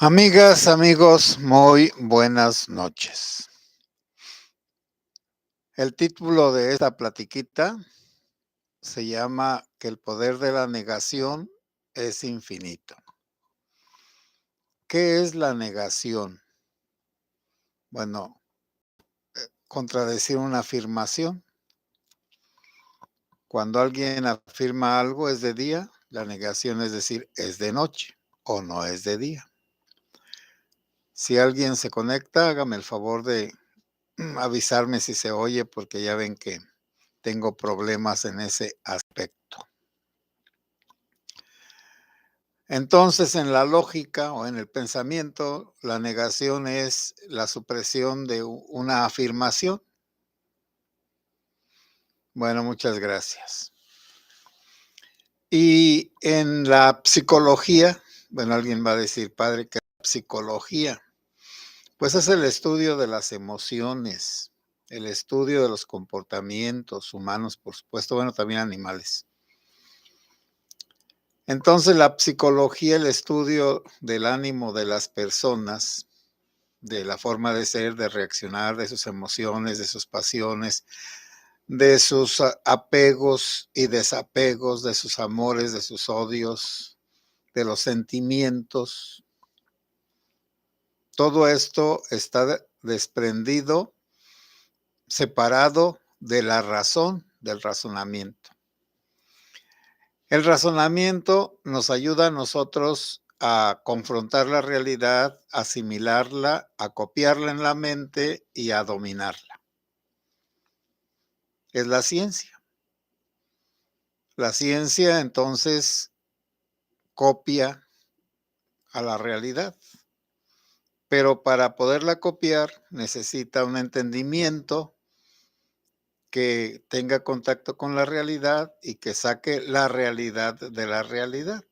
Amigas, amigos, muy buenas noches. El título de esta platiquita se llama Que el poder de la negación es infinito. ¿Qué es la negación? Bueno, contradecir una afirmación. Cuando alguien afirma algo es de día, la negación es decir, es de noche o no es de día. Si alguien se conecta, hágame el favor de avisarme si se oye, porque ya ven que tengo problemas en ese aspecto. Entonces, en la lógica o en el pensamiento, la negación es la supresión de una afirmación. Bueno, muchas gracias. Y en la psicología, bueno, alguien va a decir, padre, ¿qué es psicología? Pues es el estudio de las emociones, el estudio de los comportamientos humanos, por supuesto, bueno, también animales. Entonces, la psicología, el estudio del ánimo de las personas, de la forma de ser, de reaccionar, de sus emociones, de sus pasiones, de sus apegos y desapegos, de sus amores, de sus odios, de los sentimientos. Todo esto está desprendido, separado de la razón, del razonamiento. El razonamiento nos ayuda a nosotros a confrontar la realidad, asimilarla, a copiarla en la mente y a dominarla. Es la ciencia. La ciencia entonces copia a la realidad, pero para poderla copiar necesita un entendimiento que tenga contacto con la realidad y que saque la realidad de la realidad.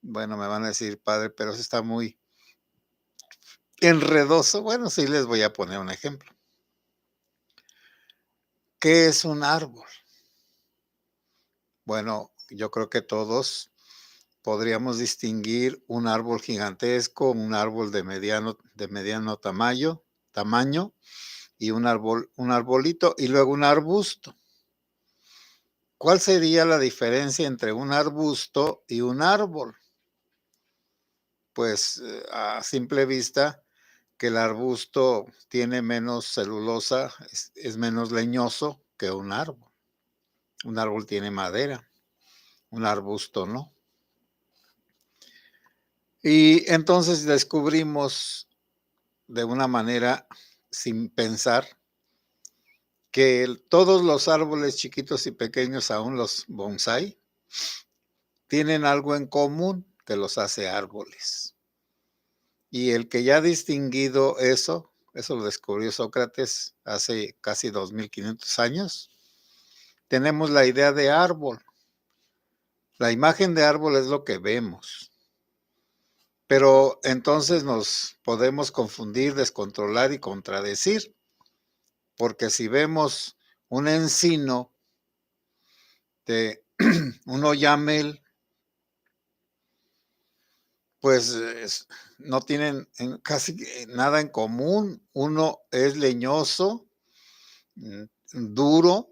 Bueno, me van a decir, padre, pero eso está muy enredoso. Bueno, sí les voy a poner un ejemplo. ¿Qué es un árbol? Bueno, yo creo que todos podríamos distinguir un árbol gigantesco, un árbol de mediano tamaño y un arbolito y luego un arbusto. ¿Cuál sería la diferencia entre un arbusto y un árbol? Pues a simple vista que el arbusto tiene menos celulosa, es menos leñoso que un árbol. Un árbol tiene madera, un arbusto no. Y entonces descubrimos de una manera sin pensar que todos los árboles chiquitos y pequeños, aún los bonsái, tienen algo en común que los hace árboles. Y el que ya ha distinguido eso lo descubrió Sócrates hace casi 2500 años, tenemos la idea de árbol. La imagen de árbol es lo que vemos. Pero entonces nos podemos confundir, descontrolar y contradecir, porque si vemos un encino de un oyamel, pues no tienen casi nada en común. Uno es leñoso, mm, duro,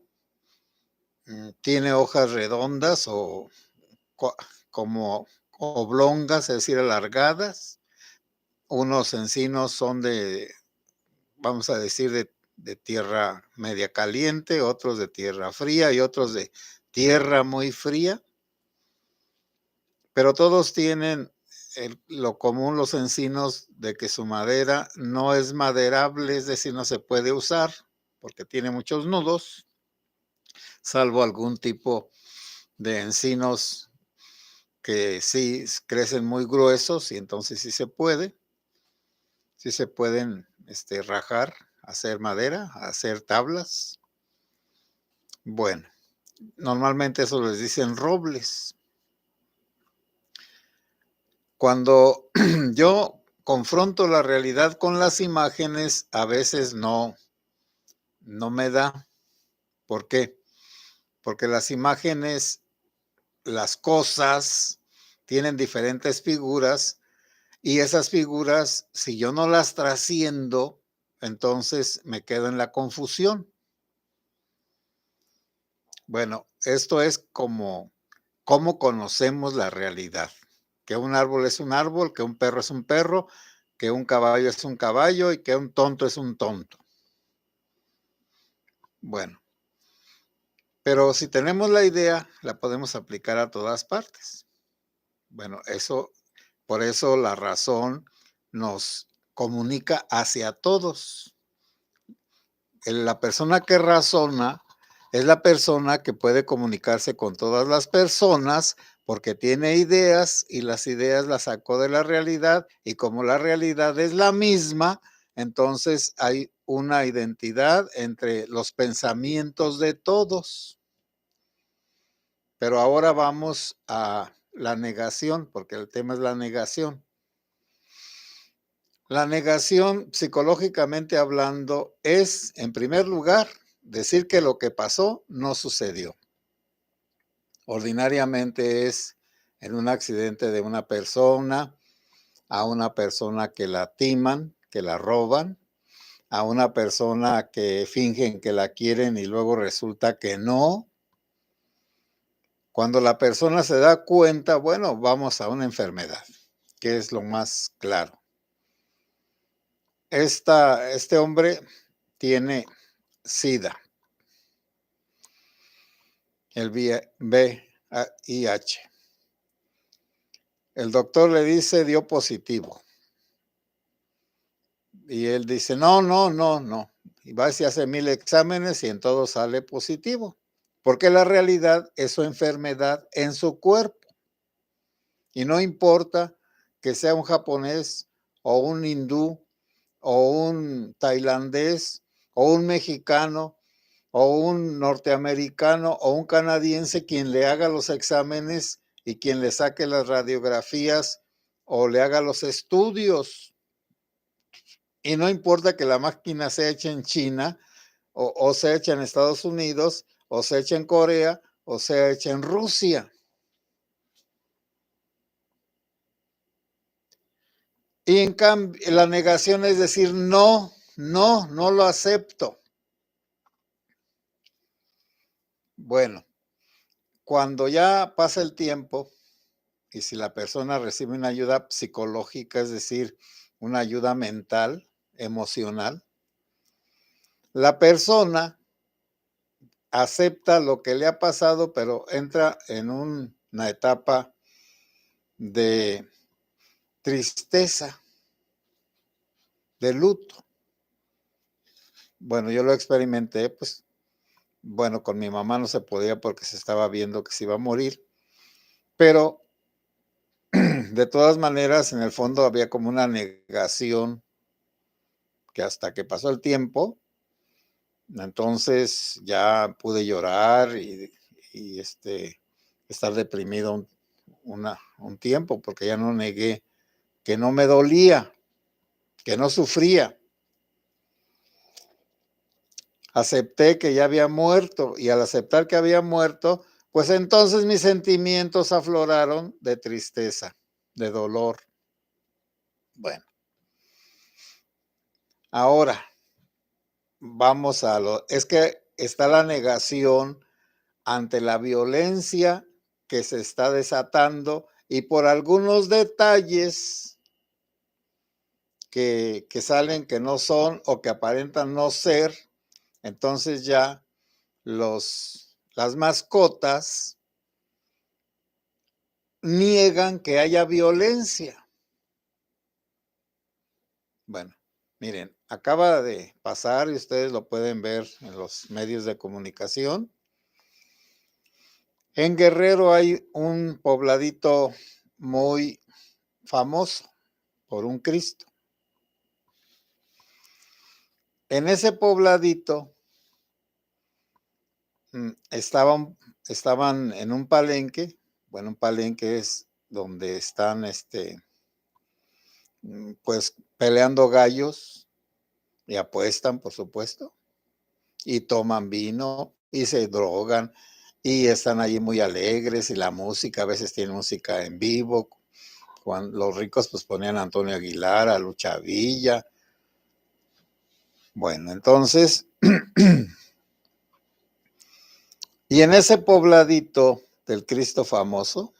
tiene hojas redondas o como oblongas, es decir, alargadas. Unos encinos son vamos a decir, de tierra media caliente, otros de tierra fría y otros de tierra muy fría. Pero todos tienen lo común los encinos de que su madera no es maderable, es decir, no se puede usar porque tiene muchos nudos, salvo algún tipo de encinos que sí crecen muy gruesos y entonces sí se pueden rajar, hacer madera, hacer tablas. Bueno, normalmente eso les dicen robles. Cuando yo confronto la realidad con las imágenes, a veces no me da. ¿Por qué? Porque las imágenes, las cosas, tienen diferentes figuras Y esas figuras, si yo no las trasciendo, entonces me quedo en la confusión. Bueno, esto es como cómo conocemos la realidad, que un árbol es un árbol, que un perro es un perro, que un caballo es un caballo y que un tonto es un tonto. Bueno, pero si tenemos la idea, la podemos aplicar a todas partes. Bueno, por eso la razón nos comunica hacia todos. La persona que razona es la persona que puede comunicarse con todas las personas porque tiene ideas y las ideas las sacó de la realidad y como la realidad es la misma, entonces hay una identidad entre los pensamientos de todos. Pero ahora vamos a la negación, porque el tema es la negación. La negación, psicológicamente hablando, es, en primer lugar, decir que lo que pasó no sucedió. Ordinariamente es en un accidente de una persona, a una persona que la timan, que la roban, a una persona que fingen que la quieren y luego resulta que no. Cuando la persona se da cuenta, bueno, vamos a una enfermedad, que es lo más claro. Este hombre tiene SIDA, el VIH. El doctor le dice dio positivo. Y él dice, no, no, no, no. Y va y se hace 1000 exámenes y en todo sale positivo. Porque la realidad es su enfermedad en su cuerpo. Y no importa que sea un japonés o un hindú o un tailandés o un mexicano o un norteamericano o un canadiense quien le haga los exámenes y quien le saque las radiografías o le haga los estudios. Y no importa que la máquina sea hecha en China o sea hecha en Estados Unidos o sea hecha en Corea o sea hecha en Rusia. Y en cambio, la negación es decir, no, no, no lo acepto. Bueno, cuando ya pasa el tiempo y si la persona recibe una ayuda psicológica, es decir, una ayuda mental, emocional, la persona acepta lo que le ha pasado, pero entra en una etapa de tristeza, de luto. Bueno, yo lo experimenté, pues, bueno, con mi mamá no se podía porque se estaba viendo que se iba a morir, pero de todas maneras, en el fondo había como una negación que hasta que pasó el tiempo, entonces ya pude llorar y estar deprimido un tiempo porque ya no negué que no me dolía, que no sufría. Acepté que ya había muerto y al aceptar que había muerto, pues entonces mis sentimientos afloraron de tristeza, de dolor. Bueno, ahora vamos es que está la negación ante la violencia que se está desatando y por algunos detalles que salen que no son o que aparentan no ser, entonces ya las mascotas niegan que haya violencia. Bueno, miren, acaba de pasar y ustedes lo pueden ver en los medios de comunicación. En Guerrero hay un pobladito muy famoso por un Cristo. En ese pobladito estaban en un palenque. Bueno, un palenque es donde están pues peleando gallos y apuestan, por supuesto, y toman vino y se drogan y están allí muy alegres y la música, a veces tiene música en vivo, los ricos pues ponían a Antonio Aguilar, a Lucha Villa. Bueno, entonces, y en ese pobladito del Cristo famoso,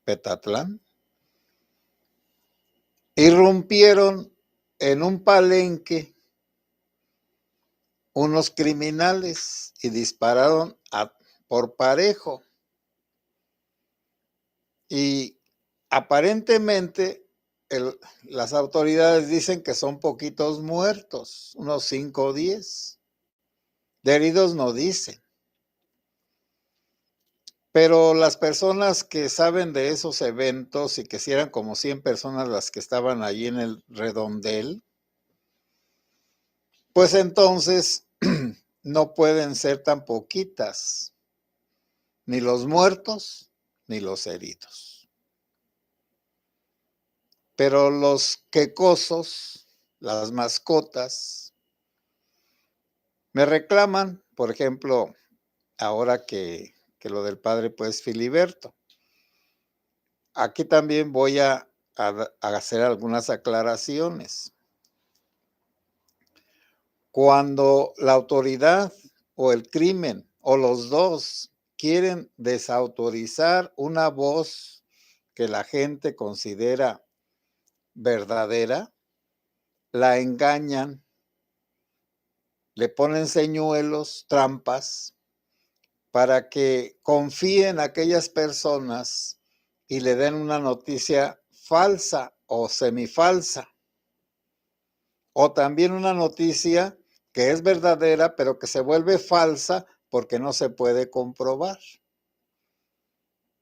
Petatlán, irrumpieron en un palenque unos criminales y dispararon por parejo. Y aparentemente las autoridades dicen que son poquitos muertos, unos 5 o 10. De heridos no dicen. Pero las personas que saben de esos eventos y que si eran como 100 personas las que estaban allí en el redondel, pues entonces no pueden ser tan poquitas, ni los muertos ni los heridos. Pero los quecosos, las mascotas, me reclaman, por ejemplo, ahora que lo del padre pues Filiberto. Aquí también voy a hacer algunas aclaraciones. Cuando la autoridad o el crimen o los dos quieren desautorizar una voz que la gente considera verdadera, la engañan, le ponen señuelos, trampas, para que confíen aquellas personas y le den una noticia falsa o semifalsa. O también una noticia que es verdadera, pero que se vuelve falsa porque no se puede comprobar.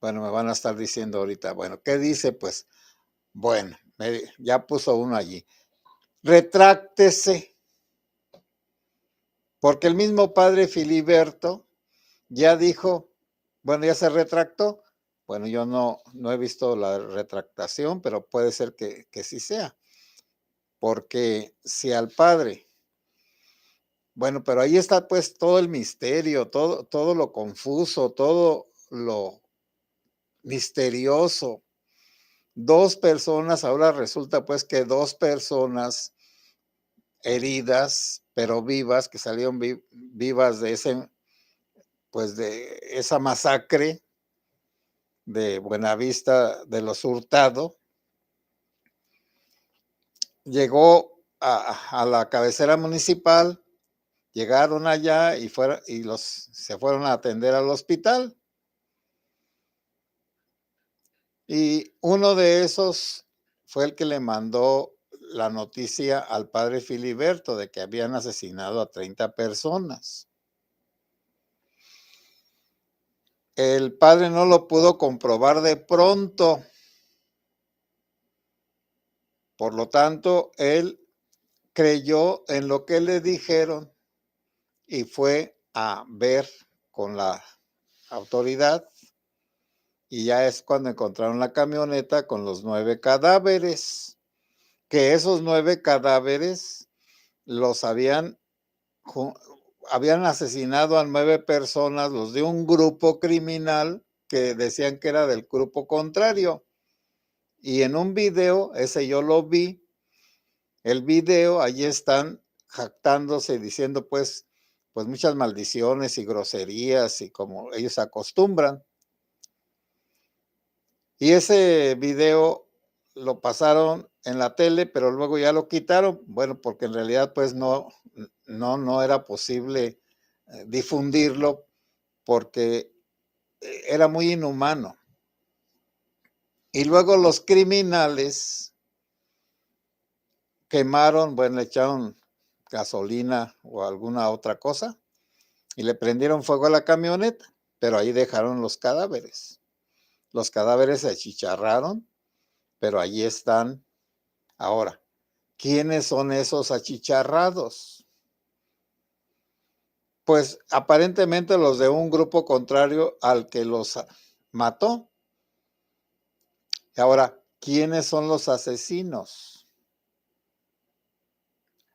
Bueno, me van a estar diciendo ahorita, bueno, ¿qué dice? Pues, bueno, ya puso uno allí. Retráctese, porque el mismo padre Filiberto ya dijo, bueno, ya se retractó. Bueno, yo no he visto la retractación, pero puede ser que sí sea. Porque si al padre, bueno, pero ahí está pues todo el misterio, todo lo confuso, todo lo misterioso. 2 personas, ahora resulta pues que 2 personas heridas, pero vivas, que salieron vivas de pues de esa masacre de Buenavista de los Hurtado, llegó a la cabecera municipal, llegaron allá y se fueron a atender al hospital. Y uno de esos fue el que le mandó la noticia al padre Filiberto de que habían asesinado a 30 personas. El padre no lo pudo comprobar de pronto. Por lo tanto, él creyó en lo que le dijeron y fue a ver con la autoridad. Y ya es cuando encontraron la camioneta con los 9 cadáveres. Que esos 9 cadáveres los habían asesinado a 9 personas, los de un grupo criminal que decían que era del grupo contrario. Y en un video, ese yo lo vi, el video, allí están jactándose, diciendo pues muchas maldiciones y groserías y como ellos acostumbran. Y ese video lo pasaron en la tele, pero luego ya lo quitaron, bueno, porque en realidad pues no era posible difundirlo porque era muy inhumano. Y luego los criminales quemaron, bueno, le echaron gasolina o alguna otra cosa y le prendieron fuego a la camioneta, pero ahí dejaron los cadáveres. Los cadáveres se achicharraron, pero allí están ahora. ¿Quiénes son esos achicharrados? Pues aparentemente los de un grupo contrario al que los mató. Ahora, ¿quiénes son los asesinos?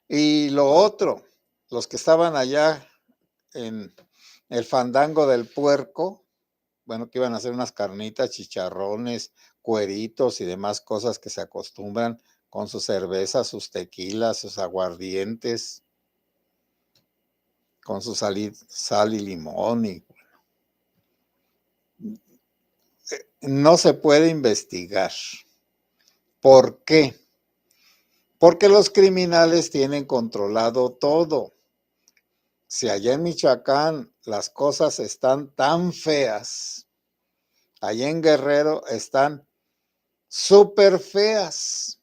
Y lo otro, los que estaban allá en el fandango del puerco, bueno, que iban a hacer unas carnitas, chicharrones, cueritos y demás cosas que se acostumbran con sus cervezas, sus tequilas, sus aguardientes, con su sal y limón. Y no se puede investigar. ¿Por qué? Porque los criminales tienen controlado todo. Si allá en Michoacán las cosas están tan feas, allá en Guerrero están súper feas.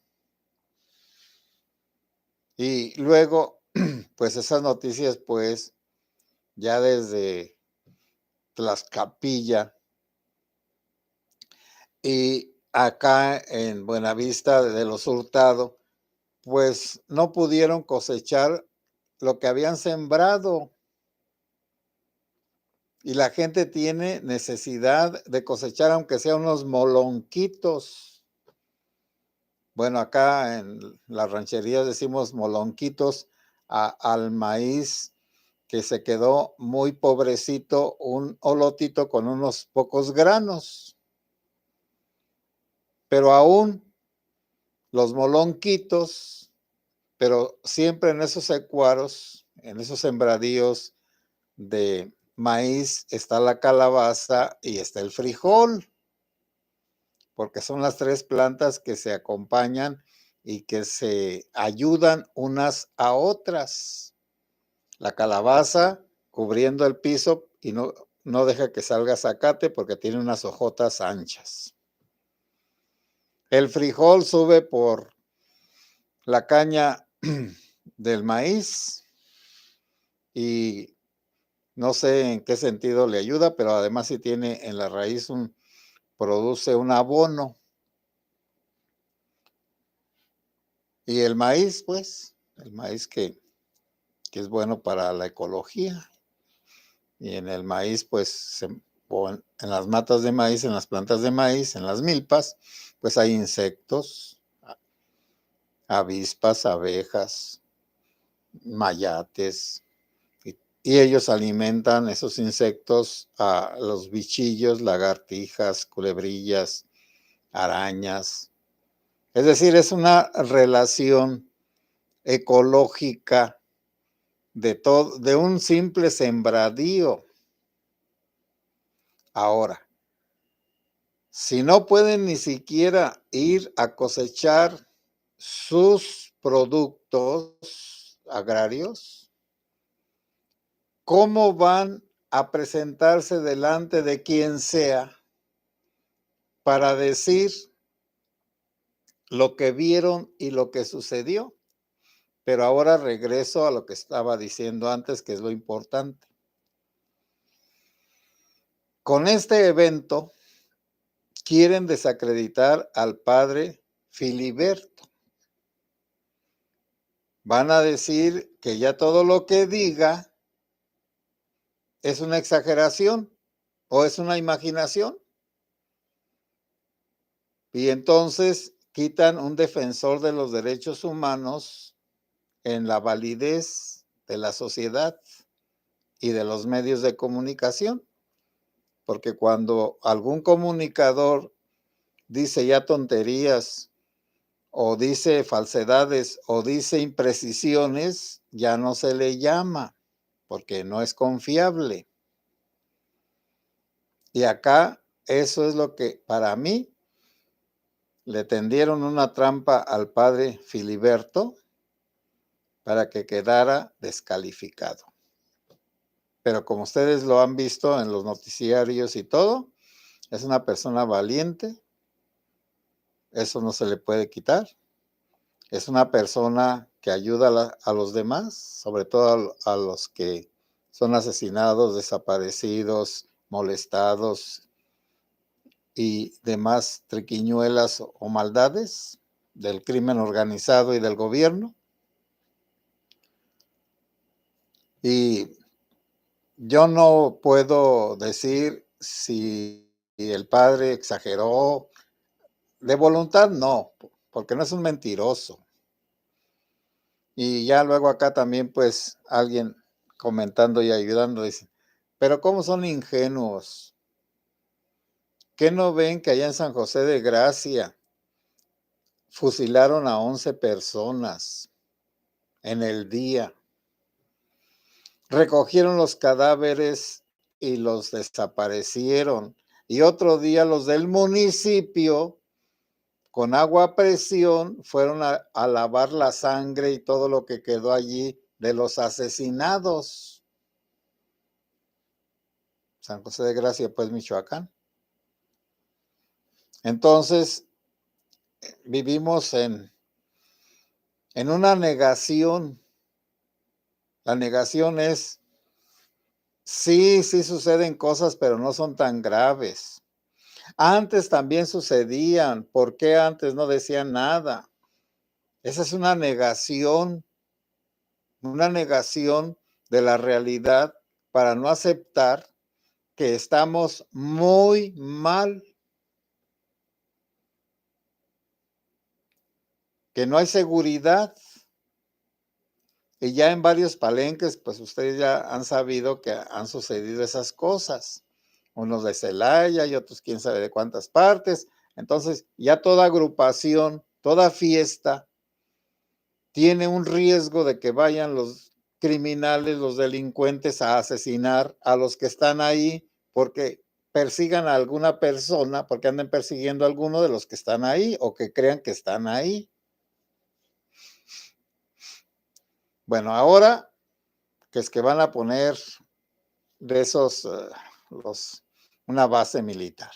Y luego, pues esas noticias, pues, ya desde Tlaxcapilla y acá en Buenavista de los Hurtado, pues no pudieron cosechar lo que habían sembrado. Y la gente tiene necesidad de cosechar, aunque sea unos molonquitos. Bueno, acá en las rancherías decimos molonquitos al maíz que se quedó muy pobrecito, un olotito con unos pocos granos. Pero aún los molonquitos, pero siempre en esos secuaros, en esos sembradíos de maíz, está la calabaza y está el frijol, porque son las tres plantas que se acompañan y que se ayudan unas a otras. La calabaza cubriendo el piso y no deja que salga zacate porque tiene unas hojotas anchas. El frijol sube por la caña del maíz y no sé en qué sentido le ayuda, pero además si tiene en la raíz produce un abono. Y el maíz, pues, el maíz que es bueno para la ecología. Y en el maíz, pues, o en las matas de maíz, en las plantas de maíz, en las milpas, pues hay insectos, avispas, abejas, mayates, y ellos alimentan esos insectos a los bichillos, lagartijas, culebrillas, arañas. Es decir, es una relación ecológica de un simple sembradío. Ahora, si no pueden ni siquiera ir a cosechar sus productos agrarios, ¿cómo van a presentarse delante de quien sea para decir lo que vieron y lo que sucedió? Pero ahora regreso a lo que estaba diciendo antes, que es lo importante. Con este evento quieren desacreditar al padre Filiberto. Van a decir que ya todo lo que diga es una exageración o es una imaginación. Y entonces quitan un defensor de los derechos humanos en la validez de la sociedad y de los medios de comunicación. Porque cuando algún comunicador dice ya tonterías o dice falsedades o dice imprecisiones, ya no se le llama porque no es confiable. Y acá eso es lo que para mí le tendieron una trampa al padre Filiberto para que quedara descalificado. Pero como ustedes lo han visto en los noticiarios y todo, es una persona valiente, eso no se le puede quitar. Es una persona que ayuda a los demás, sobre todo a los que son asesinados, desaparecidos, molestados y demás triquiñuelas o maldades del crimen organizado y del gobierno. Y yo no puedo decir si el padre exageró. De voluntad no, porque no es un mentiroso. Y ya luego acá también pues alguien comentando y ayudando dice, pero ¿cómo son ingenuos? ¿Qué no ven que allá en San José de Gracia fusilaron a 11 personas en el día? Recogieron los cadáveres y los desaparecieron. Y otro día los del municipio, con agua a presión, fueron a lavar la sangre y todo lo que quedó allí de los asesinados. San José de Gracia, pues, Michoacán. Entonces, vivimos en una negación. La negación es, sí suceden cosas, pero no son tan graves. Antes también sucedían. ¿Por qué antes no decían nada? Esa es una negación de la realidad para no aceptar que estamos muy mal, que no hay seguridad. Y ya en varios palenques, pues ustedes ya han sabido que han sucedido esas cosas. Unos de Celaya y otros quién sabe de cuántas partes. Entonces, ya toda agrupación, toda fiesta, tiene un riesgo de que vayan los criminales, los delincuentes a asesinar a los que están ahí porque persigan a alguna persona, porque anden persiguiendo a alguno de los que están ahí o que crean que están ahí. Bueno, ahora que es que van a poner de esos, una base militar.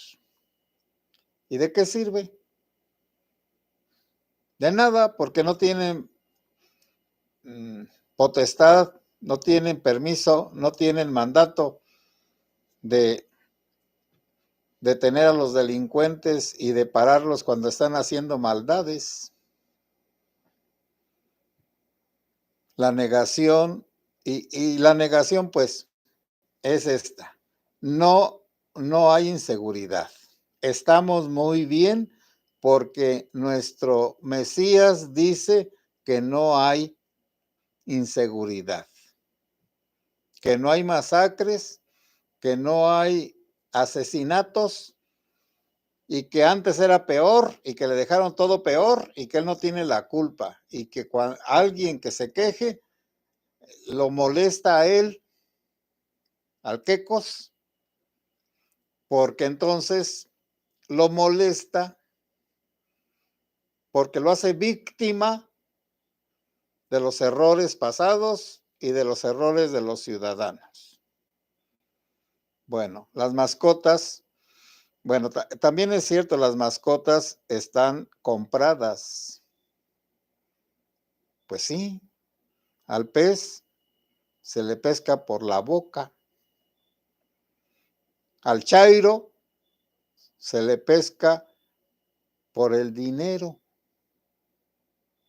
¿Y de qué sirve? De nada, porque no tienen potestad, no tienen permiso, no tienen mandato de detener a los delincuentes y de pararlos cuando están haciendo maldades. La negación, y la negación pues es esta: no hay inseguridad. Estamos muy bien porque nuestro Mesías dice que no hay inseguridad, que no hay masacres, que no hay asesinatos, y que antes era peor y que le dejaron todo peor y que él no tiene la culpa, y que cuando alguien que se queje lo molesta a él, al quecos, porque entonces lo molesta porque lo hace víctima de los errores pasados y de los errores de los ciudadanos. Bueno, las mascotas, bueno, también es cierto, las mascotas están compradas. Pues sí, al pez se le pesca por la boca, al chairo se le pesca por el dinero.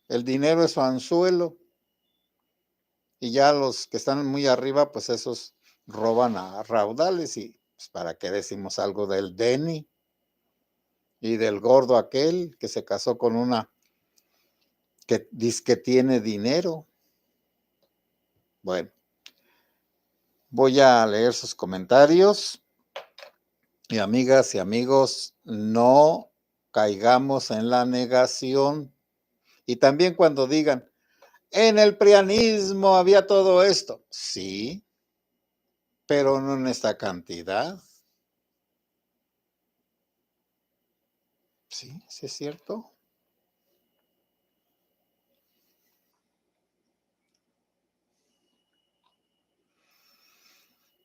El dinero es su anzuelo, y ya los que están muy arriba, pues esos roban a raudales. Y pues, ¿para qué decimos algo del Denny y del gordo aquel que se casó con una que dice que tiene dinero? Bueno, voy a leer sus comentarios. Y amigas y amigos, no caigamos en la negación. Y también cuando digan, en el prianismo había todo esto. Sí, pero no en esta cantidad. Sí, sí es cierto.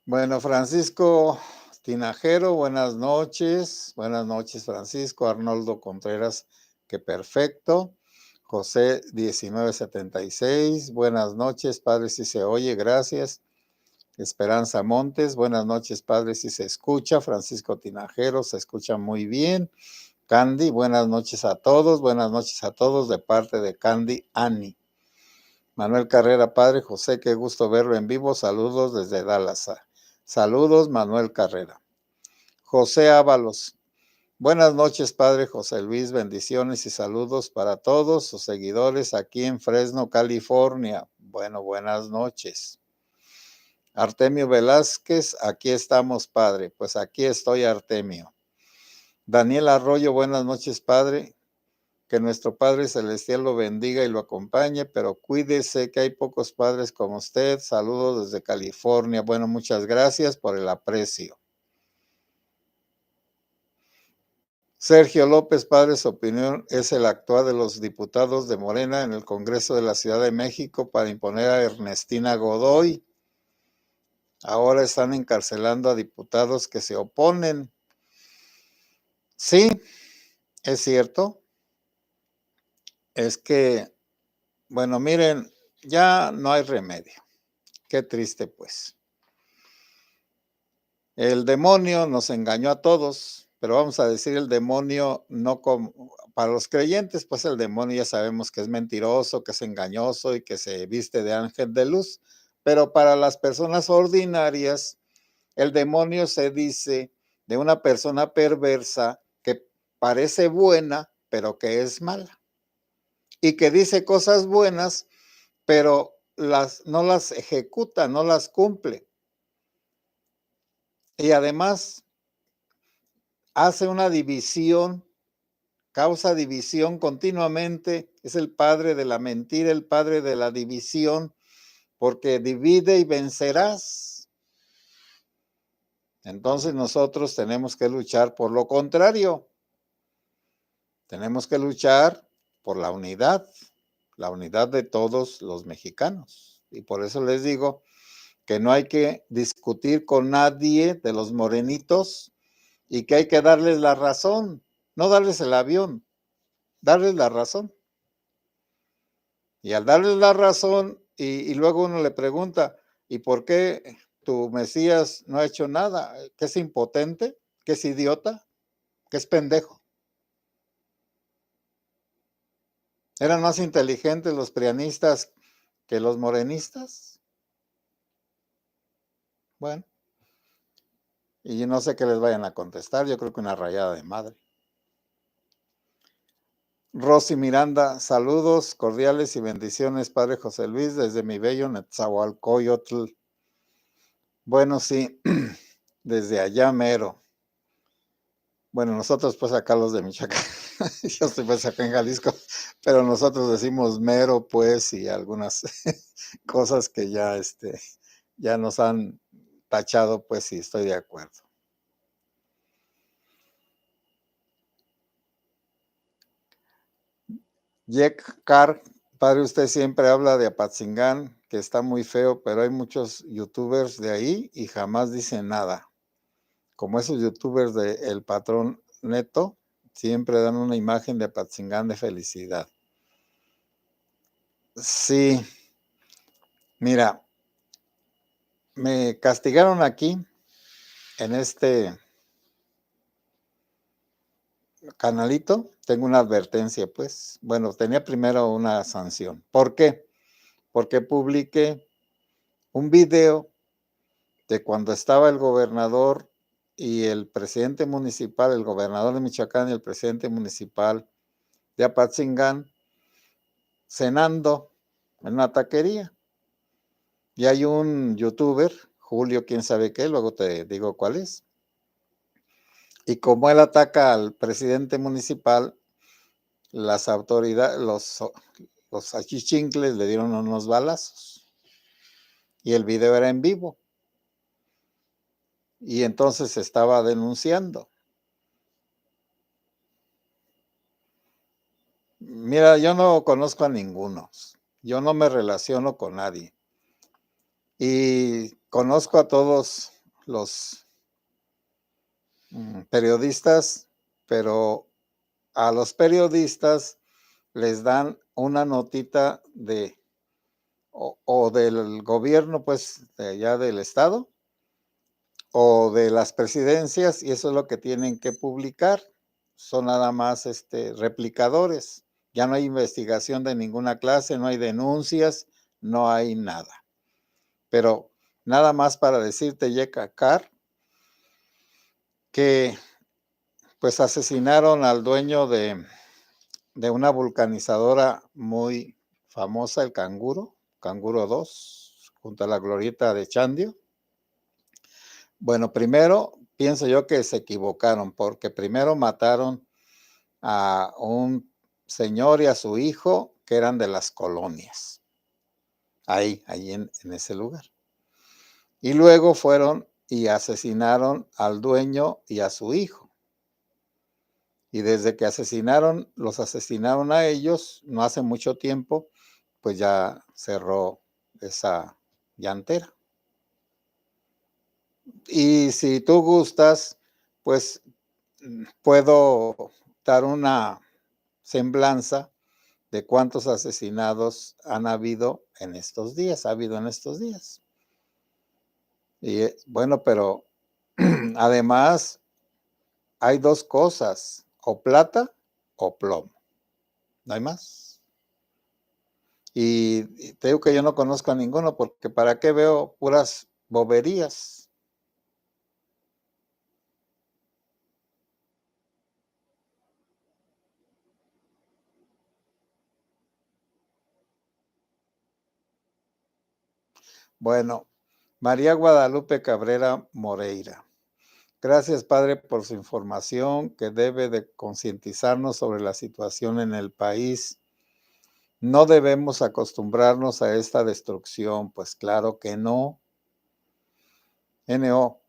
Bueno, Francisco Tinajero, buenas noches. Buenas noches, Francisco. Arnoldo Contreras, que perfecto. José 1976, buenas noches, padre, si se oye, gracias. Esperanza Montes, buenas noches, padre, si se escucha. Francisco Tinajero, se escucha muy bien. Candy, buenas noches a todos, de parte de Candy Ani. Manuel Carrera, padre José, qué gusto verlo en vivo, saludos desde Dallas. Saludos, Manuel Carrera. José Ábalos, buenas noches, padre José Luis, bendiciones y saludos para todos sus seguidores aquí en Fresno, California. Bueno, buenas noches. Artemio Velázquez, aquí estamos, padre. Pues aquí estoy, Artemio. Daniel Arroyo, buenas noches, padre. Que nuestro Padre Celestial lo bendiga y lo acompañe, pero cuídese que hay pocos padres como usted. Saludos desde California. Bueno, muchas gracias por el aprecio. Sergio López, padre, su opinión es el actuar de los diputados de Morena en el Congreso de la Ciudad de México para imponer a Ernestina Godoy. Ahora están encarcelando a diputados que se oponen. Sí, es cierto. Es que, bueno, miren, ya no hay remedio. Qué triste, pues. El demonio nos engañó a todos, pero vamos a decir el demonio no como para los creyentes, pues el demonio ya sabemos que es mentiroso, que es engañoso y que se viste de ángel de luz, pero para las personas ordinarias, el demonio se dice de una persona perversa que parece buena, pero que es mala, y que dice cosas buenas, pero no las ejecuta, no las cumple. Y además hace una división, causa división continuamente, es el padre de la mentira, el padre de la división, porque divide y vencerás. Entonces nosotros tenemos que luchar por lo contrario. Tenemos que luchar por la unidad de todos los mexicanos. Y por eso les digo que no hay que discutir con nadie de los morenitos y que hay que darles la razón, no darles el avión, darles la razón. Y al darles la razón, y luego uno le pregunta, ¿y por qué tu Mesías no ha hecho nada? ¿Que es impotente? ¿Que es idiota? ¿Que es pendejo? ¿Eran más inteligentes los prianistas que los morenistas? Bueno, y yo no sé qué les vayan a contestar, yo creo que una rayada de madre. Rosy Miranda, saludos cordiales y bendiciones, Padre José Luis, desde mi bello Netzahualcoyotl. Bueno, sí, desde allá mero. Bueno, nosotros pues acá los de Michoacán, yo estoy pues acá en Jalisco, pero nosotros decimos mero pues y algunas cosas que ya nos han tachado pues y estoy de acuerdo. Jack Carr, padre, usted siempre habla de Apatzingán, que está muy feo, pero hay muchos youtubers de ahí y jamás dicen nada. Como esos youtubers de El Patrón Neto, siempre dan una imagen de Apatzingán de felicidad. Sí, mira, me castigaron aquí en este canalito. Tengo una advertencia, pues. Bueno, tenía primero una sanción. ¿Por qué? Porque publiqué un video de cuando estaba el gobernador y el presidente municipal, el gobernador de Michoacán y el presidente municipal de Apatzingán, cenando en una taquería. Y hay un youtuber, Julio, quién sabe qué, luego te digo cuál es. Y como él ataca al presidente municipal, las autoridades, los achichincles le dieron unos balazos. Y el video era en vivo. Y entonces se estaba denunciando. Mira, yo no conozco a ninguno. Yo no me relaciono con nadie. Y conozco a todos los periodistas, pero a los periodistas les dan una notita o del gobierno, pues, de allá del estado, o de las presidencias, y eso es lo que tienen que publicar. Son nada más replicadores. Ya no hay investigación de ninguna clase, no hay denuncias, no hay nada. Pero nada más para decirte, Yeka Carr, que pues asesinaron al dueño de una vulcanizadora muy famosa, el Canguro 2, junto a la glorieta de Chandio. Bueno, primero pienso yo que se equivocaron, porque primero mataron a un señor y a su hijo que eran de las colonias, ahí en ese lugar. Y luego fueron y asesinaron al dueño y a su hijo. Y desde que los asesinaron a ellos, no hace mucho tiempo, pues ya cerró esa llantera. Y si tú gustas, pues puedo dar una semblanza de cuántos asesinados ha habido en estos días. Y bueno, pero además hay dos cosas, o plata o plomo, no hay más. Y te digo que yo no conozco a ninguno, porque ¿para qué veo puras boberías? Bueno, María Guadalupe Cabrera Moreira. Gracias, Padre, por su información que debe de concientizarnos sobre la situación en el país. No debemos acostumbrarnos a esta destrucción, pues claro que no. NO.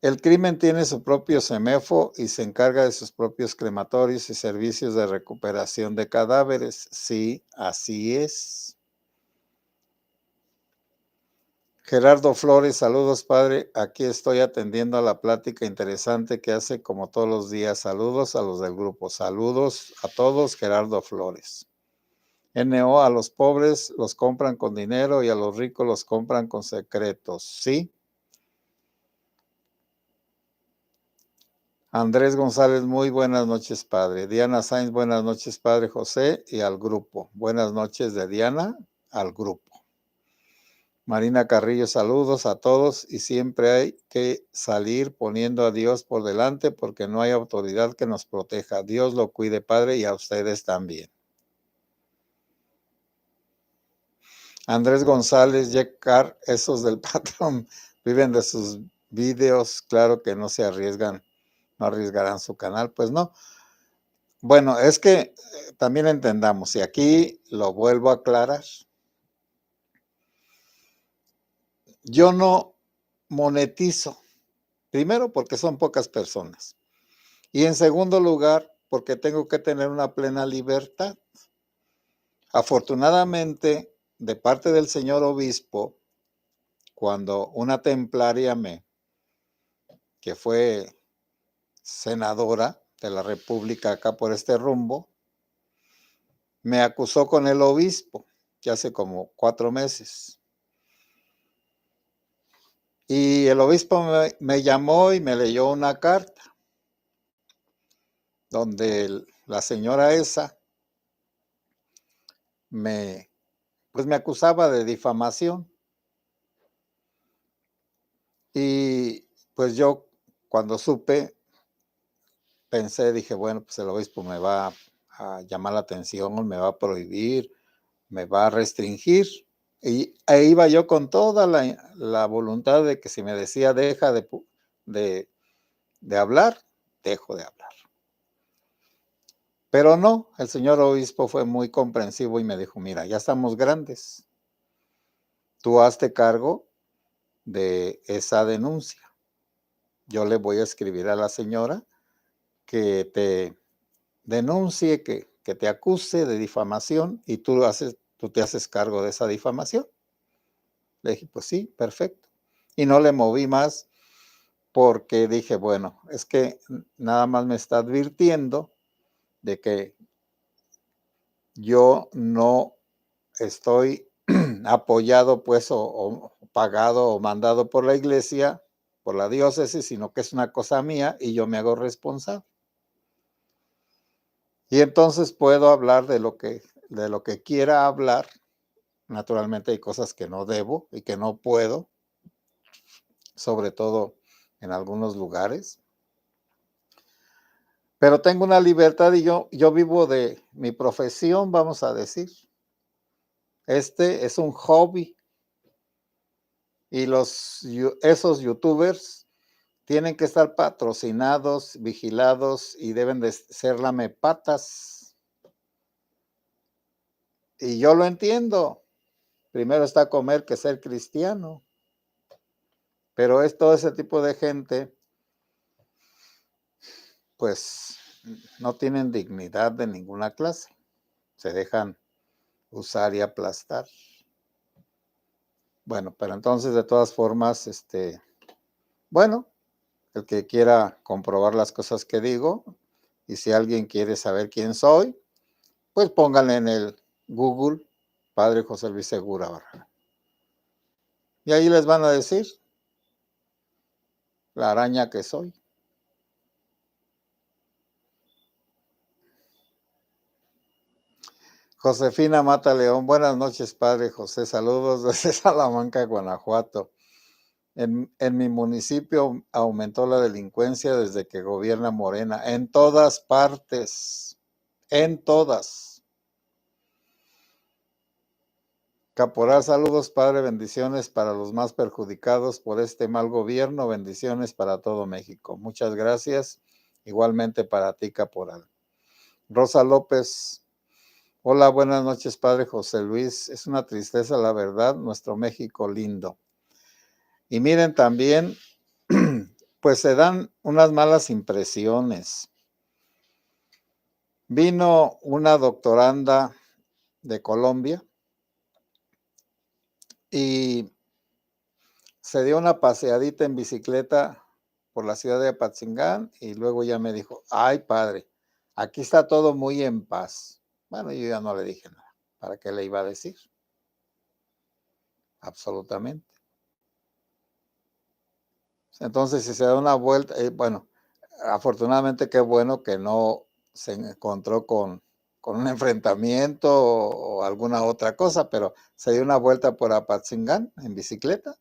El crimen tiene su propio CEMEFO y se encarga de sus propios crematorios y servicios de recuperación de cadáveres. Sí, así es. Gerardo Flores, saludos, padre. Aquí estoy atendiendo a la plática interesante que hace como todos los días. Saludos a los del grupo. Saludos a todos, Gerardo Flores. NO, a los pobres los compran con dinero y a los ricos los compran con secretos. ¿Sí? Andrés González, muy buenas noches, padre. Diana Sainz, buenas noches, padre José, y al grupo. Buenas noches de Diana al grupo. Marina Carrillo, saludos a todos y siempre hay que salir poniendo a Dios por delante porque no hay autoridad que nos proteja. Dios lo cuide, Padre, y a ustedes también. Andrés González, Jack Carr, esos del patrón viven de sus videos, claro que no se arriesgan, no arriesgarán su canal, pues no. Bueno, es que también entendamos, y aquí lo vuelvo a aclarar, yo no monetizo, primero porque son pocas personas, y en segundo lugar porque tengo que tener una plena libertad. Afortunadamente, de parte del señor obispo, cuando una templaria que fue senadora de la República acá por este rumbo, me acusó con el obispo, que hace como 4 meses. Y el obispo me llamó y me leyó una carta donde la señora esa pues me acusaba de difamación. Y pues yo cuando supe, pensé, dije, bueno, pues el obispo me va a llamar la atención, me va a prohibir, me va a restringir. E iba yo con toda la voluntad de que si me decía deja de hablar, dejo de hablar. Pero no, el señor obispo fue muy comprensivo y me dijo, mira, ya estamos grandes, tú hazte cargo de esa denuncia. Yo le voy a escribir a la señora que te denuncie, que te acuse de difamación y tú te haces cargo de esa difamación. Le dije, pues sí, perfecto. Y no le moví más porque dije, bueno, es que nada más me está advirtiendo de que yo no estoy apoyado, pues, o pagado o mandado por la iglesia, por la diócesis, sino que es una cosa mía y yo me hago responsable. Y entonces puedo hablar de lo que quiera hablar. Naturalmente hay cosas que no debo y que no puedo, sobre todo en algunos lugares. Pero tengo una libertad y yo vivo de mi profesión, vamos a decir. Este es un hobby. Y esos youtubers tienen que estar patrocinados, vigilados y deben de ser lamepatas. Y yo lo entiendo. Primero está comer que ser cristiano. Pero es todo ese tipo de gente, pues no tienen dignidad de ninguna clase. Se dejan usar y aplastar. Bueno, pero entonces de todas formas, bueno, el que quiera comprobar las cosas que digo, y si alguien quiere saber quién soy, pues pónganle en el Google Padre José Luis Segura Barrera. Y ahí les van a decir la araña que soy. Josefina Mata León, buenas noches, Padre José, saludos desde Salamanca, Guanajuato. En mi municipio aumentó la delincuencia desde que gobierna Morena, en todas partes, en todas. Caporal, saludos, Padre, bendiciones para los más perjudicados por este mal gobierno, bendiciones para todo México. Muchas gracias, igualmente para ti, Caporal. Rosa López, hola, buenas noches, Padre José Luis. Es una tristeza, la verdad, nuestro México lindo. Y miren también, pues se dan unas malas impresiones. Vino una doctoranda de Colombia y se dio una paseadita en bicicleta por la ciudad de Apatzingán y luego ya me dijo, ay, padre, aquí está todo muy en paz. Bueno, yo ya no le dije nada. ¿Para qué le iba a decir? Absolutamente. Entonces, si se da una vuelta, bueno, afortunadamente qué bueno que no se encontró con un enfrentamiento o alguna otra cosa, pero se dio una vuelta por Apatzingán en bicicleta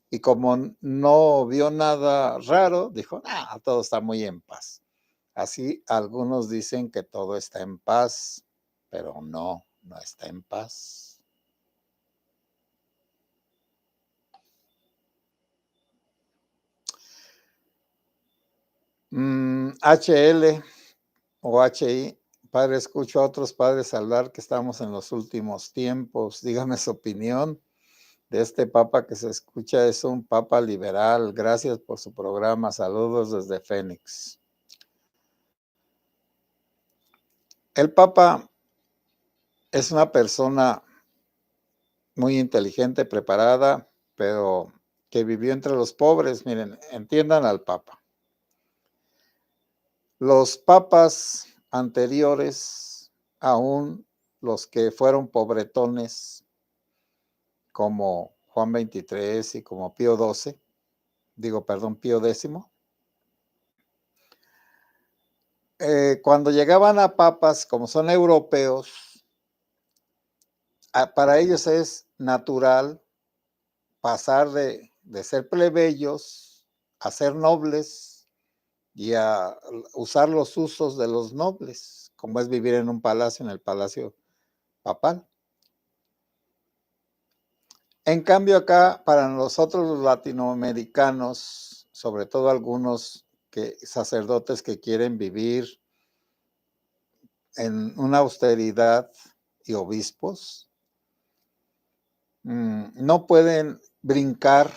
y como no vio nada raro, dijo, ah, todo está muy en paz. Así algunos dicen que todo está en paz, pero no, no está en paz. HL o HI, padre, escucho a otros padres hablar que estamos en los últimos tiempos. Dígame su opinión de este papa que se escucha, es un papa liberal. Gracias por su programa. Saludos desde Phoenix. El papa es una persona muy inteligente, preparada, pero que vivió entre los pobres. Miren, entiendan al papa. Los papas anteriores, aún los que fueron pobretones, como Juan 23 y como Pío XII, Pío X, cuando llegaban a papas, como son europeos, para ellos es natural pasar de ser plebeyos a ser nobles y a usar los usos de los nobles, como es vivir en un palacio, en el palacio papal. En cambio acá, para nosotros los latinoamericanos, sobre todo algunos sacerdotes que quieren vivir en una austeridad y obispos, no pueden brincar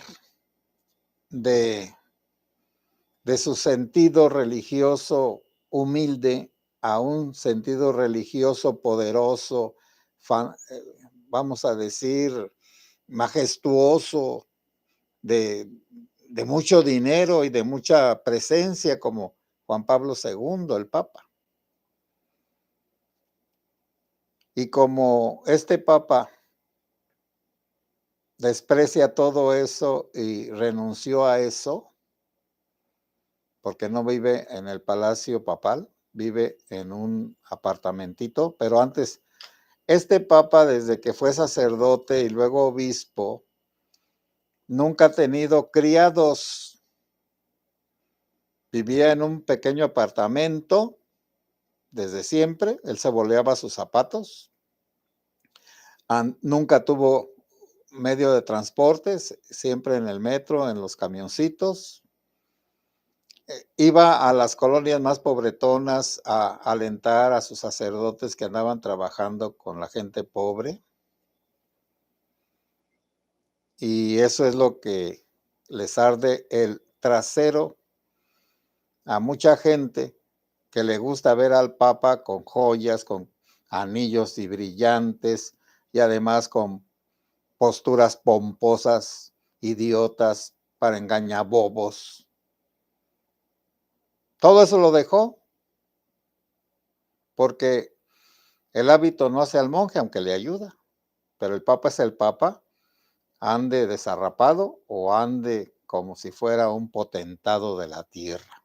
de, de su sentido religioso humilde a un sentido religioso poderoso, vamos a decir, majestuoso, de mucho dinero y de mucha presencia, como Juan Pablo II, el Papa. Y como este Papa desprecia todo eso y renunció a eso, porque no vive en el palacio papal, vive en un apartamentito, pero antes, este Papa, desde que fue sacerdote y luego obispo, nunca ha tenido criados. Vivía en un pequeño apartamento desde siempre, él se boleaba sus zapatos, nunca tuvo medio de transporte, siempre en el metro, en los camioncitos, Iba a las colonias más pobretonas a alentar a sus sacerdotes que andaban trabajando con la gente pobre. Y eso es lo que les arde el trasero a mucha gente que le gusta ver al Papa con joyas, con anillos y brillantes, y además con posturas pomposas, idiotas, para engañabobos. Todo eso lo dejó porque el hábito no hace al monje, aunque le ayuda, pero el Papa es el Papa, ande desarrapado o ande como si fuera un potentado de la tierra.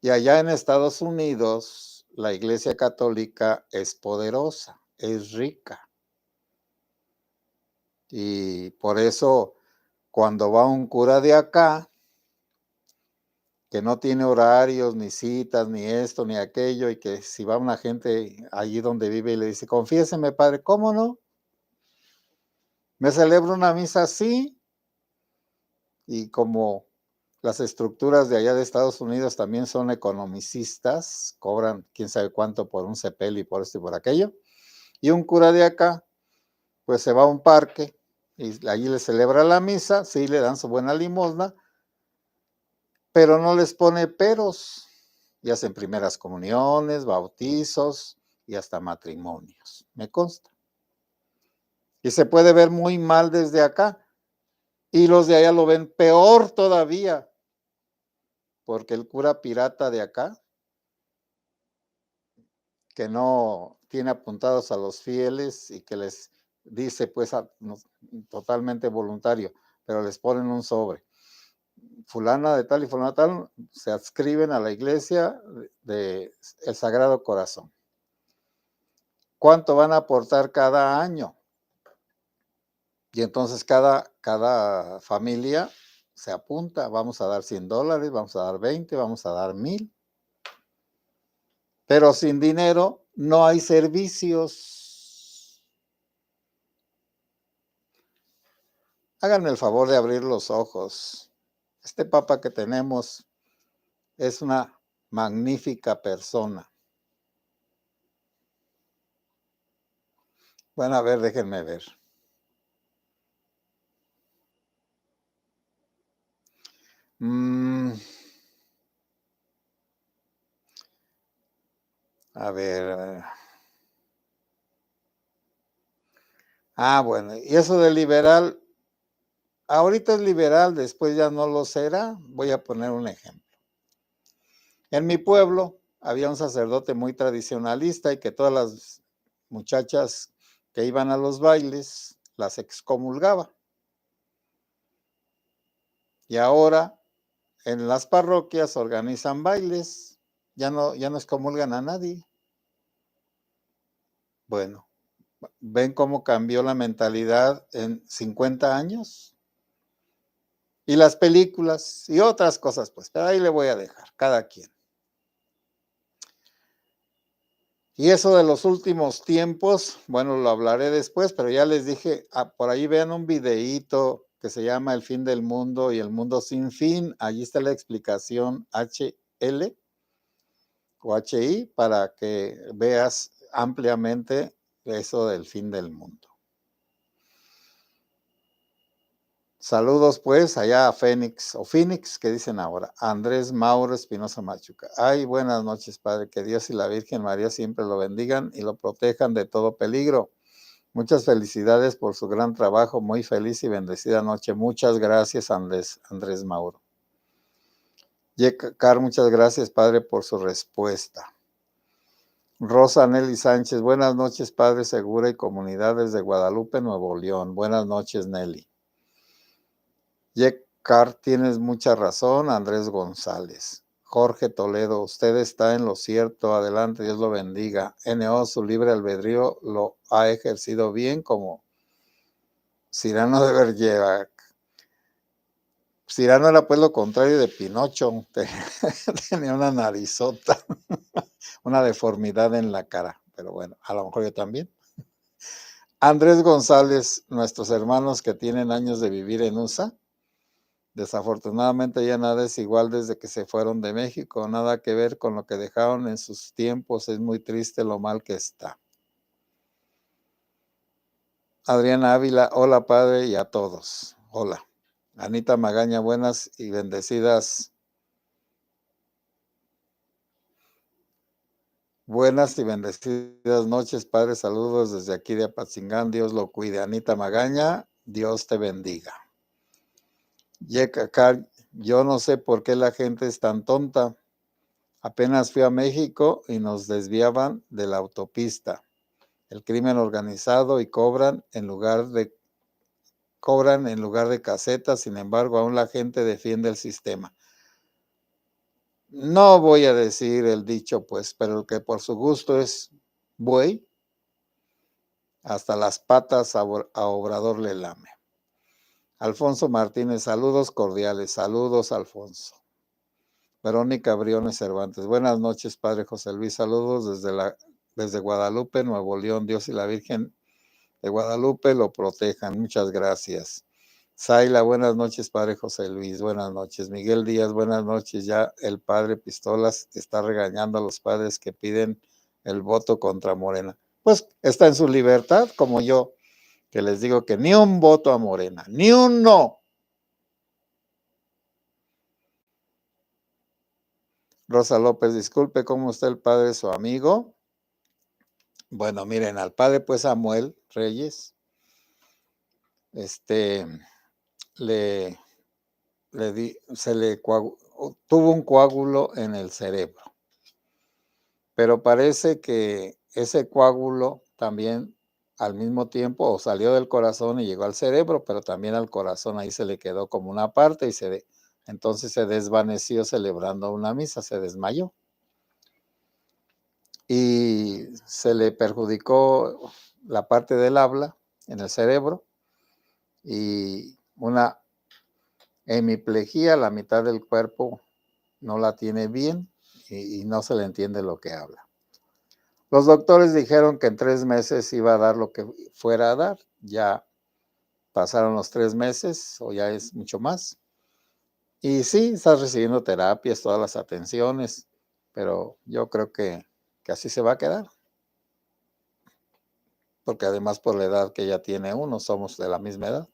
Y allá en Estados Unidos, la Iglesia Católica es poderosa, es rica. Y por eso, cuando va un cura de acá, que no tiene horarios, ni citas, ni esto, ni aquello, y que si va una gente allí donde vive y le dice, confiéseme, padre, ¿cómo no? Me celebro una misa así, y como las estructuras de allá de Estados Unidos también son economicistas, cobran quién sabe cuánto por un sepelio y por esto y por aquello, y un cura de acá, pues se va a un parque y allí le celebra la misa, sí le dan su buena limosna, pero no les pone peros, y hacen primeras comuniones, bautizos y hasta matrimonios, me consta. Y se puede ver muy mal desde acá, y los de allá lo ven peor todavía, porque el cura pirata de acá, que no tiene apuntados a los fieles y que les dice pues totalmente voluntario, pero les ponen un sobre. Fulana de tal y fulana de tal se adscriben a la iglesia de el Sagrado Corazón. ¿Cuánto van a aportar cada año? Y entonces cada familia se apunta, vamos a dar $100, vamos a dar 20, vamos a dar 1000. Pero sin dinero no hay servicios. Háganme el favor de abrir los ojos. Este Papa que tenemos es una magnífica persona. Bueno, a ver, déjenme ver. A ver. Bueno, y eso de liberal, ahorita es liberal, después ya no lo será. Voy a poner un ejemplo. En mi pueblo había un sacerdote muy tradicionalista y que todas las muchachas que iban a los bailes las excomulgaba. Y ahora en las parroquias organizan bailes, ya no excomulgan a nadie. Bueno, ¿ven cómo cambió la mentalidad en 50 años? Y las películas y otras cosas, pues, pero ahí le voy a dejar, cada quien. Y eso de los últimos tiempos, bueno, lo hablaré después, pero ya les dije, por ahí vean un videíto que se llama El fin del mundo y el mundo sin fin. Allí está la explicación HL o HI para que veas ampliamente eso del fin del mundo. Saludos pues allá a Fénix, o Phoenix, que dicen ahora, Andrés Mauro Espinosa Machuca. Ay, buenas noches, Padre, que Dios y la Virgen María siempre lo bendigan y lo protejan de todo peligro. Muchas felicidades por su gran trabajo, muy feliz y bendecida noche. Muchas gracias, Andrés Mauro. Yecar, muchas gracias, Padre, por su respuesta. Rosa Nelly Sánchez, buenas noches, Padre Segura y comunidades de Guadalupe, Nuevo León. Buenas noches, Nelly. Yecar, tienes mucha razón. Andrés González. Jorge Toledo, usted está en lo cierto. Adelante, Dios lo bendiga. NO, su libre albedrío lo ha ejercido bien como Cyrano de Bergerac. Cyrano era pues lo contrario de Pinocho. Tenía una narizota, una deformidad en la cara. Pero bueno, a lo mejor yo también. Andrés González, nuestros hermanos que tienen años de vivir en USA, Desafortunadamente ya nada es igual desde que se fueron de México, nada que ver con lo que dejaron en sus tiempos, es muy triste lo mal que está. Adriana Ávila, hola padre y a todos. Hola. Anita Magaña, buenas y bendecidas. Buenas y bendecidas noches, padre. Saludos desde aquí de Apatzingán. Dios lo cuide. Anita Magaña, Dios te bendiga. Yecacar, yo no sé por qué la gente es tan tonta. Apenas fui a México y nos desviaban de la autopista. El crimen organizado y cobran en lugar de casetas. Sin embargo, aún la gente defiende el sistema. No voy a decir el dicho, pues, pero el que por su gusto es buey, hasta las patas a Obrador le lame. Alfonso Martínez, saludos cordiales. Saludos, Alfonso. Verónica Briones Cervantes, buenas noches, padre José Luis. Saludos desde Guadalupe, Nuevo León. Dios y la Virgen de Guadalupe lo protejan. Muchas gracias. Zaila, buenas noches, padre José Luis. Buenas noches. Miguel Díaz, buenas noches. Ya el padre Pistolas está regañando a los padres que piden el voto contra Morena. Pues está en su libertad, como yo, que les digo que ni un voto a Morena, ni un no. Rosa López, disculpe, ¿cómo está el padre, su amigo? Bueno, miren, al padre pues Samuel Reyes, tuvo un coágulo en el cerebro, pero parece que ese coágulo también al mismo tiempo salió del corazón y llegó al cerebro, pero también al corazón ahí se le quedó como una parte y entonces se desvaneció celebrando una misa, se desmayó. Y se le perjudicó la parte del habla en el cerebro y una hemiplegia, la mitad del cuerpo no la tiene bien y no se le entiende lo que habla. Los doctores dijeron que en 3 meses iba a dar lo que fuera a dar. Ya pasaron los 3 meses o ya es mucho más. Y sí, está recibiendo terapias, todas las atenciones, pero yo creo que así se va a quedar. Porque además por la edad que ya tiene uno, somos de la misma edad.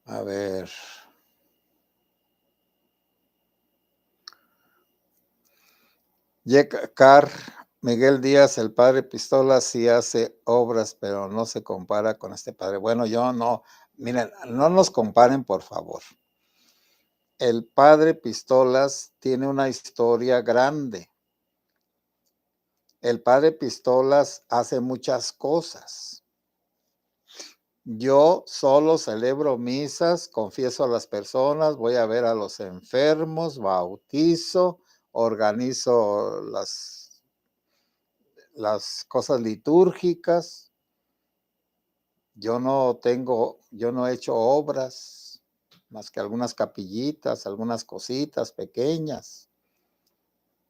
A ver. Yecar, Miguel Díaz, el padre Pistola sí hace obras, pero no se compara con este padre. Bueno, yo no, miren, no nos comparen, por favor. El padre Pistolas tiene una historia grande. El padre Pistolas hace muchas cosas. Yo solo celebro misas, confieso a las personas, voy a ver a los enfermos, bautizo, organizo las cosas litúrgicas. Yo no he hecho obras, más que algunas capillitas, algunas cositas pequeñas.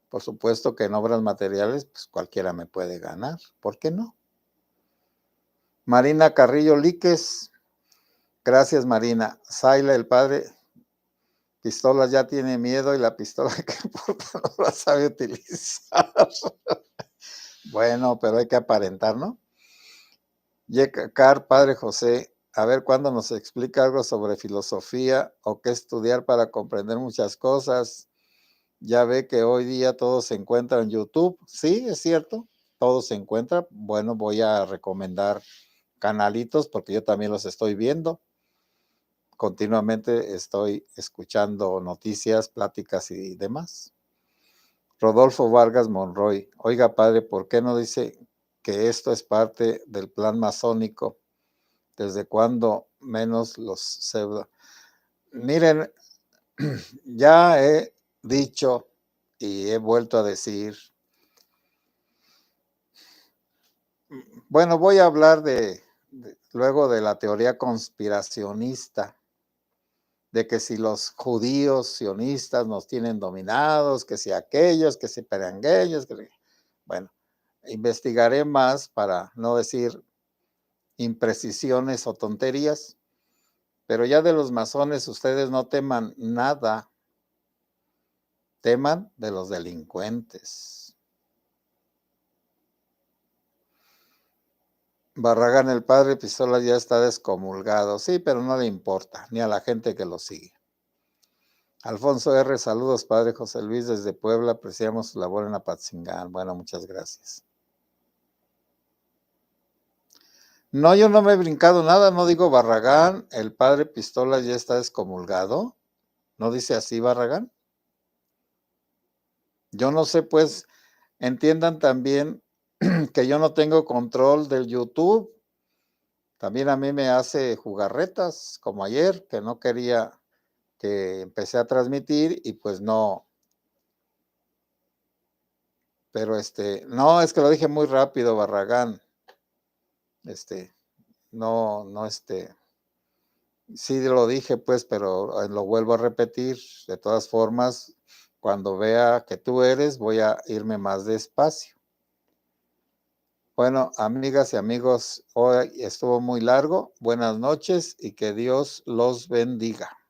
Por supuesto que en obras materiales, pues cualquiera me puede ganar. ¿Por qué no? Marina Carrillo Líquez, gracias Marina. Zaila, el padre Pistolas ya tiene miedo y la pistola que porta no la sabe utilizar. Bueno, pero hay que aparentar, ¿no? Yecar, padre José, a ver cuándo nos explica algo sobre filosofía o qué estudiar para comprender muchas cosas. Ya ve que hoy día todo se encuentra en YouTube. Sí, es cierto, todo se encuentra. Bueno, voy a recomendar canalitos porque yo también los estoy viendo. Continuamente estoy escuchando noticias, pláticas y demás. Rodolfo Vargas Monroy, oiga padre, ¿por qué no dice que esto es parte del plan masónico? ¿Desde cuándo menos los pseudo? Miren, ya he dicho y he vuelto a decir, bueno, voy a hablar luego de la teoría conspiracionista, de que si los judíos sionistas nos tienen dominados, que si aquellos, que si perangueños, bueno, investigaré más para no decir imprecisiones o tonterías, Pero ya de los masones ustedes no teman nada, teman de los delincuentes. Barragán, el padre Pistola ya está descomulgado. Sí, pero no le importa, ni a la gente que lo sigue. Alfonso R., saludos, padre José Luis, desde Puebla, apreciamos su labor en Apatzingán. Bueno, muchas gracias. No, yo no me he brincado nada, no digo Barragán, el padre Pistola ya está descomulgado. ¿No dice así Barragán? Yo no sé, pues, entiendan también que yo no tengo control del YouTube. También a mí me hace jugarretas, como ayer, que no quería, que empecé a transmitir y pues no. Pero no, es que lo dije muy rápido, Barragán. No, sí lo dije, pues, pero lo vuelvo a repetir. De todas formas, cuando vea que tú eres, voy a irme más despacio. Bueno, amigas y amigos, hoy estuvo muy largo. Buenas noches y que Dios los bendiga.